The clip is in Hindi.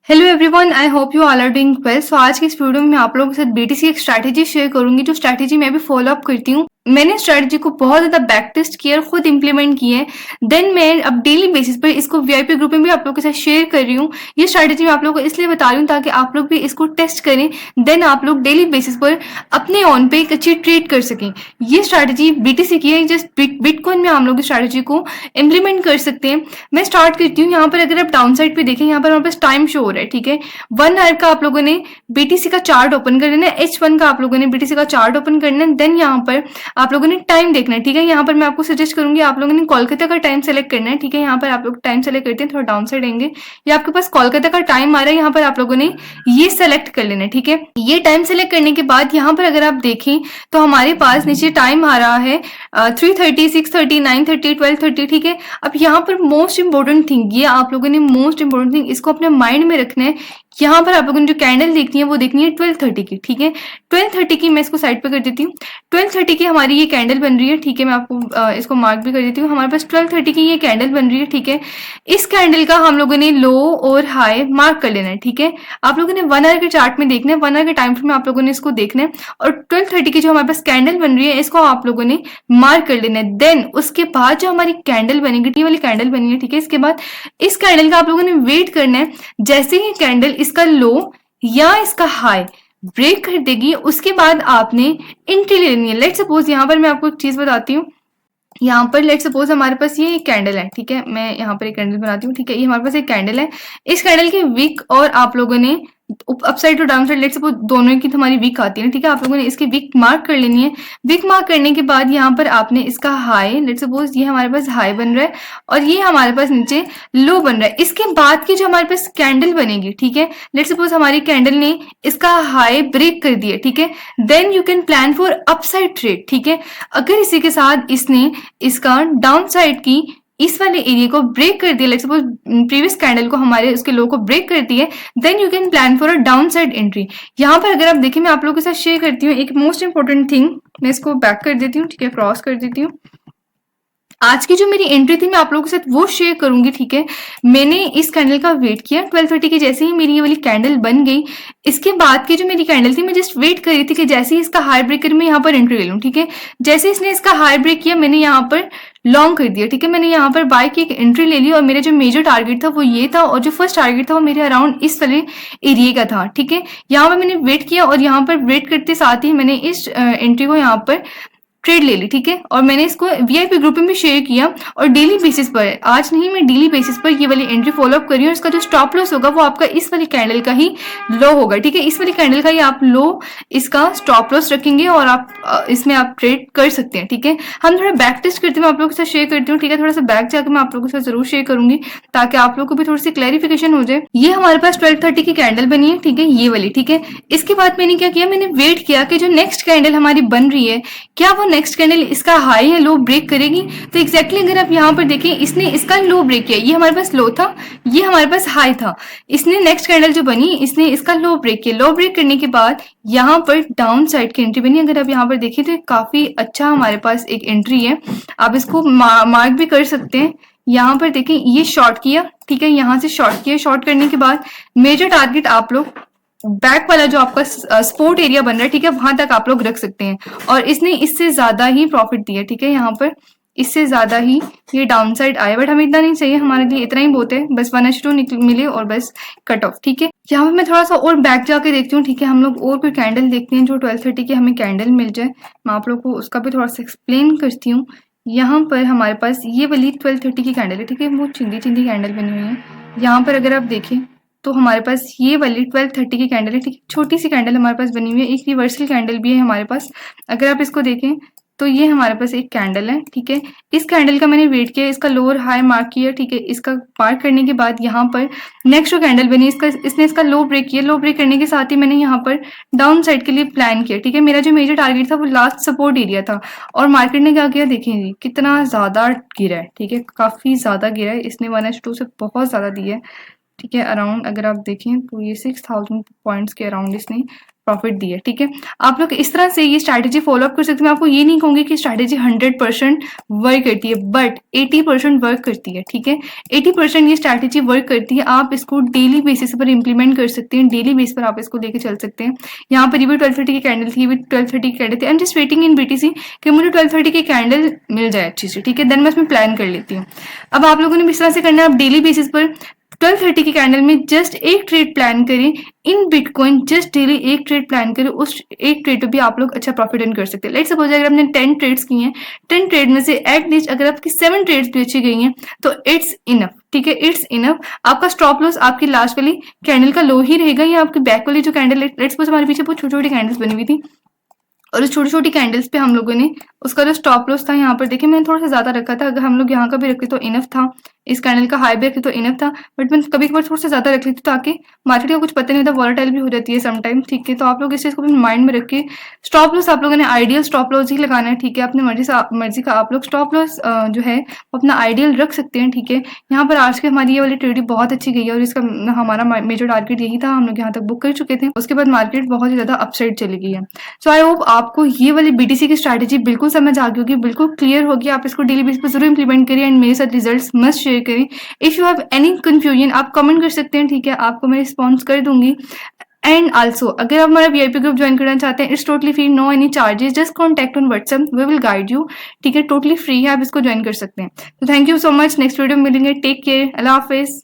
Hello everyone, I hope you all are doing well. So आज की इस वीडियो में मैं आप लोगों के साथ बीटीसी एक स्ट्रैटेजी शेयर करूंगी, जो स्ट्रैटेजी मैं भी फॉलो अप करती हूँ। मैंने स्ट्रैटेजी को बहुत ज़्यादा बैक टेस्ट किया और खुद इंप्लीमेंट किया है। देन मैं अब डेली बेसिस पर इसको वीआईपी ग्रुप में भी आप लोगों के साथ शेयर कर रही हूँ। ये स्ट्रैटेजी मैं आप लोगों को इसलिए बता रही हूँ ताकि आप लोग भी इसको टेस्ट करें। देन आप लोग डेली बेसिस पर अपने ऑन पे एक अच्छी ट्रेड कर सकें। ये स्ट्रैटेजी बीटीसी की है, जस्ट बिटकॉइन में हम लोग इस स्ट्रैटेजी को इम्प्लीमेंट कर सकते हैं। मैं स्टार्ट करती हूँ। यहाँ पर अगर आप डाउन साइड पे देखें, यहाँ पर हमारे पास टाइम शो हो रहा है, ठीक है। 1 आवर का आप लोगों ने बीटीसी का चार्ट ओपन कर लेना है, H1 का आप लोगों ने बीटीसी का चार्ट ओपन करना है। देन यहाँ पर आप लोगों ने टाइम देखना है, ठीक है। यहाँ पर मैं आपको सजेस्ट करूंगी, आप लोगों ने कोलकाता का टाइम सेलेक्ट करना है, ठीक है। यहाँ पर आप लोग टाइम सेलेक्ट करते हैं, थोड़ा डाउन साइड आएंगे, ये आपके पास कोलकाता का टाइम आ रहा है। यहाँ पर आप लोगों ने ये सेलेक्ट कर लेना है, ठीक है। ये टाइम सेलेक्ट करने के बाद यहाँ पर अगर आप देखें तो हमारे पास नीचे टाइम आ रहा है 3:30, 6:30, 9:30, 12:30, ठीक है। अब यहाँ पर मोस्ट इंपॉर्टेंट थिंग, ये आप लोगों ने मोस्ट इंपॉर्टेंट थिंग इसको अपने माइंड में रखना है। यहाँ पर आप लोगों ने जो कैंडल देखनी है वो देखनी है 12:30 की, ठीक है। 12:30 की मैं इसको साइड पे कर देती हूँ। 12:30 की हमारी ये कैंडल बन रही है, ठीक है। मैं आपको इसको मार्क भी कर देती हूँ। हमारे पास 12:30 की ये कैंडल बन रही है, ठीक है। इस कैंडल का हम लोगों ने लो और हाई मार्क कर लेना है, ठीक है। आप लोगों ने 1 आवर के चार्ट में देखना है, 1 आवर के टाइम फ्रेम में आप लोगों ने इसको देखना है। और 12:30 की जो हमारे पास कैंडल बन रही है, इसको आप लोगों ने मार्क कर लेना है। देन उसके बाद जो हमारी कैंडल बनेगी, ये वाली कैंडल बनी है, ठीक है। इसके बाद इस कैंडल का आप लोगों ने वेट करना है। जैसे ही कैंडल इसका लो या इसका हाई ब्रेक कर देगी, उसके बाद आपने एंट्री लेनी है। लेट सपोज यहाँ पर मैं आपको एक चीज बताती हूँ। यहाँ पर लेट सपोज हमारे पास ये एक कैंडल है, ठीक है। मैं यहाँ पर एक कैंडल बनाती हूँ, ठीक है। ये हमारे पास एक कैंडल है। इस कैंडल की विक और आप लोगों ने अपसाइड और डाउन साइड लेट सपोज दोनों की हमारी विक आती है, ठीक है। आप लोगों ने इसकी विक मार्क कर लेनी है। विक मार्क करने के बाद यहाँ पर आपने इसका हाई, लेट सपोज ये हमारे पास हाई बन रहा है और ये हमारे पास नीचे लो बन रहा है। इसके बाद की जो हमारे पास कैंडल बनेगी, ठीक है। लेट सपोज हमारी कैंडल ने इसका हाई ब्रेक कर दिया, ठीक है। Then you can plan for upside trade, ठीक है। अगर इसी के साथ इसने इसका डाउन साइड की इस वाले एरिया को ब्रेक कर दिया, लाइक सपोज प्रीवियस कैंडल को हमारे उसके लो को ब्रेक कर दिए, then you can plan for a downside entry. यहाँ पर अगर आप देखें, मैं आप लोगों के साथ शेयर करती हूँ एक मोस्ट इंपॉर्टेंट थिंग। मैं इसको बैक कर देती हूँ, ठीक है, क्रॉस कर देती हूँ। आज की जो मेरी एंट्री थी मैं आप लोगों के साथ वो शेयर करूंगी, ठीक है। मैंने इस कैंडल का वेट किया 12:30 की, जैसे ही मेरी ये वाली कैंडल बन गई, इसके बाद की जो मेरी कैंडल थी मैं जस्ट वेट कर रही थी कि जैसे ही इसका हाई ब्रेक कर मैं यहाँ पर एंट्री ले लूँ, ठीक है। जैसे इसने इसका हाई ब्रेक किया, मैंने यहाँ पर लॉन्ग कर दिया, ठीक है। मैंने यहाँ पर बाय की एक एंट्री ले ली और मेरा जो मेजर टारगेट था वो ये था, और जो फर्स्ट टारगेट था वो मेरे अराउंड इस वाले एरिया का था, ठीक है। यहाँ पर मैंने वेट किया और यहाँ पर वेट करते साथ ही मैंने इस एंट्री को यहाँ पर ट्रेड ले ली, ठीक है। और मैंने इसको वीआईपी ग्रुप में भी शेयर किया और डेली बेसिस पर, आज नहीं मैं डेली बेसिस पर ये वाली एंट्री फॉलो अप कर रही हूँ। इसका जो स्टॉप लॉस होगा वो आपका इस वाली कैंडल का ही लो होगा, ठीक है। इस वाली कैंडल का ही आप लो इसका स्टॉप लॉस रखेंगे और आप इसमें आप ट्रेड कर सकते हैं, ठीक है। हम थोड़ा बैक टेस्ट करते हैं, मैं आप लोगों के साथ शेयर करती हूँ, ठीक है। थोड़ा सा बैक जाकर मैं आप लोगों के साथ जरूर शेयर करूंगी ताकि आप लोगों को भी थोड़ी सी क्लैरिफिकेशन हो जाए। ये हमारे पास 12:30 की कैंडल बनी है, ठीक है, ये वाली, ठीक है। इसके बाद मैंने क्या किया, मैंने वेट किया कि जो नेक्स्ट कैंडल हमारी बन रही है, क्या वो नेक्स्ट कैंडल इसका हाई या लो ब्रेक करेगी। तो एग्जैक्टली अगर आप यहाँ पर देखें, इसने इसका लो ब्रेक किया, ये हमारे पास लो था, ये हमारे पास हाई था। इसने नेक्स्ट कैंडल जो बनी, इसने इसका लो ब्रेक किया। लो ब्रेक करने के बाद यहाँ पर डाउन साइड की एंट्री बनी। अगर आप यहाँ पर देखें तो काफी अच्छा हमारे पास एक एंट्री है, आप इसको मार्क भी कर सकते हैं। यहाँ पर देखें, ये शॉर्ट किया, ठीक है, यहाँ से शॉर्ट किया। शॉर्ट करने के बाद मेजर टारगेट आप लोग बैक वाला जो आपका स्पोर्ट एरिया बन रहा है, ठीक है, वहां तक आप लोग रख सकते हैं। और इसने इससे ज्यादा ही प्रॉफिट दिया, ठीक है। यहाँ पर इससे ज्यादा ही ये डाउन साइड आया, बट हमें इतना नहीं चाहिए, हमारे लिए इतना ही बहुत है, बस 1:2 मिले और बस कट ऑफ, ठीक है। यहाँ पर मैं थोड़ा सा और बैक जाके देखती हूँ, ठीक है। हम लोग और कोई कैंडल देखते हैं जो 12:30 की हमें कैंडल मिल जाए। मैं आप लोग को उसका भी थोड़ा सा एक्सप्लेन करती हूँ। यहाँ पर हमारे पास ये वाली 12:30 की कैंडल है, ठीक है, वो चिंदी चिंदी कैंडल बनी हुई है। यहाँ पर अगर आप देखें तो हमारे पास ये वाली 12:30 की कैंडल है, ठीक है, छोटी सी कैंडल हमारे पास बनी हुई है। एक रिवर्सल कैंडल भी है हमारे पास। अगर आप इसको देखें तो ये हमारे पास एक कैंडल है, ठीक है। इस कैंडल का मैंने वेट किया, इसका लोअर हाई मार्क किया, ठीक है। इसका मार्क करने के बाद यहाँ पर नेक्स्ट जो कैंडल बनी, इसने इसका लो ब्रेक किया। लो ब्रेक करने के साथ ही मैंने यहाँ पर डाउन साइड के लिए प्लान किया, ठीक है। मेरा जो मेजर टारगेट था वो लास्ट सपोर्ट एरिया था, और मार्केट ने क्या किया देखें जी, कितना ज्यादा गिरा है, ठीक है, काफी ज्यादा गिरा है। इसने 1:2 से बहुत ज्यादा दिया है, ठीक है। अराउंड अगर आप देखें तो ये 6000 पॉइंट्स के अराउंड इसने प्रॉफिट दी है, ठीक है। आप लोग इस तरह से ये स्ट्रैटेजी फॉलो अप कर सकते हैं। मैं आपको ये नहीं कहूँगी कि स्ट्रैटेजी 100% वर्क करती है, बट 80% वर्क करती है, ठीक है। 80% ये स्ट्रैटेजी वर्क करती है। आप इसको डेली बेसिस पर इंप्लीमेंट कर सकते हैं, डेली बेस पर आप इसको लेके चल सकते हैं। यहाँ पर ये भी 12:30 की कैंडल थी, ये भी 12:30 की कैंडल थी। I am just waiting in BTC कि मुझे 12:30 की कैंडल मिल जाए अच्छी से, ठीक है, देन मैं इसमें प्लान कर लेती हूँ। अब आप लोगों ने इस तरह से करना है, आप डेली बेसिस पर 12:30 की कैंडल में जस्ट एक ट्रेड प्लान करें इन बिटकॉइन, जस्ट डेली एक ट्रेड प्लान करें, उस एक ट्रेड पे भी आप लोग अच्छा प्रॉफिट अर्न कर सकते हैं। लेट्स सपोज अगर आपने 10 ट्रेड्स की हैं, 10 ट्रेड में से एटलीस्ट अगर आपकी 7 ट्रेड्स भी अच्छी गई हैं तो इट्स इनफ, ठीक है, इट्स इनफ। आपका स्टॉप लॉस आपकी लास्ट वाली कैंडल का लो ही रहेगा, या आपकी बैक वाली जो कैंडल, लेट्स सपोज हमारे पीछे बहुत छोटी छोटी कैंडल्स बनी हुई थी और उस छोटी छोटी कैंडल्स पे हम लोगों ने उसका जो स्टॉप लॉस था यहाँ पर देखिए मैंने थोड़ा सा ज्यादा रखा था। अगर हम लोग यहाँ का भी रखते तो इनफ था, इस कैंडल का हाई भी रखते तो इनफ था, बट मैं कभी कभार थोड़ा सा ज्यादा रख लेती ताकि मार्केट का कुछ पता नहीं होता, वॉलेटाइल भी हो जाती है समटाइम, ठीक है। तो आप लोग इस चीज को माइंड में रख के स्टॉप लॉस आप लोगों ने आइडियल स्टॉप लॉस ही लगाना है, ठीक है। अपनी मर्जी का आप लोग स्टॉप लॉस जो है वो अपना आइडियल रख सकते हैं, ठीक है। यहाँ पर आज की हमारी ये वाली ट्रेडिंग बहुत अच्छी गई है और इसका हमारा मेजर टारगेट यही था, हम लोग यहाँ तक बुक कर चुके थे। उसके बाद मार्केट बहुत ही ज्यादा अपसाइड चली गई है। सो आई होप आपको ये वाली BTC की स्ट्रैटेजी बिल्कुल समझ आ गई होगी, बिल्कुल क्लियर होगी। आप इसको डेली बेस पर जरूर इंप्लीमेंट करिए एंड मेरे साथ रिजल्ट्स मस्ट शेयर करें। If you have any confusion आप कमेंट कर सकते हैं, ठीक है, आपको मैं रिस्पॉन्स कर दूंगी। एंड आल्सो अगर आप हमारा VIP ग्रुप ज्वाइन करना चाहते हैं, it's totally free, no any charges, just contact on WhatsApp, we will guide you, ठीक है, टोटली फ्री है, आप इसको ज्वाइन कर सकते हैं। तो thank you so much, next video में मिलेंगे, टेक केयर, अल्लाह हाफिज।